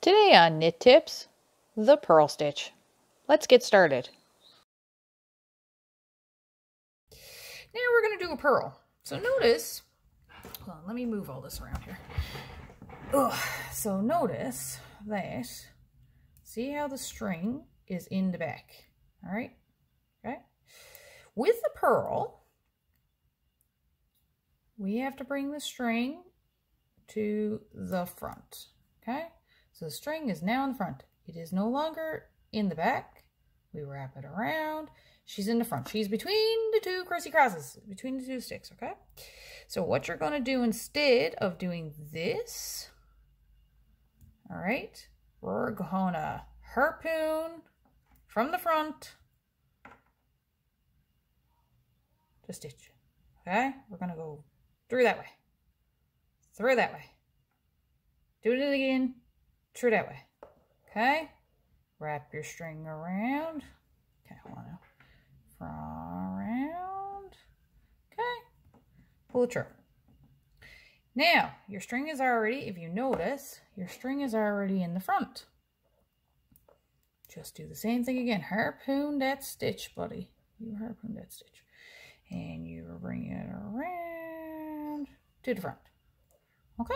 Today on Knit Tips, the purl stitch. Let's get started. Now we're going to do a purl. So notice, hold on, let me move all this around here. So notice that, see how the string is in the back, all right? Okay. With the purl, we have to bring the string to the front, okay? So the string is now in the front. It is no longer in the back. We wrap it around. She's in the front. She's between the two crosses, between the two sticks, okay? So what you're going to do instead of doing this, all right, we're going to harpoon from the front to stitch, okay? We're going to go through that way, through that way. Do it again. Through that way. Okay? Wrap your string around. Okay, hold on now. From around. Okay. Pull it through. Now, your string is already, if you notice, your string is already in the front. Just do the same thing again. Harpoon that stitch, buddy. You harpoon that stitch. And you bring it around to the front. Okay?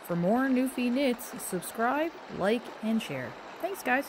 For more Newfie knits, subscribe, like, and share. Thanks, guys.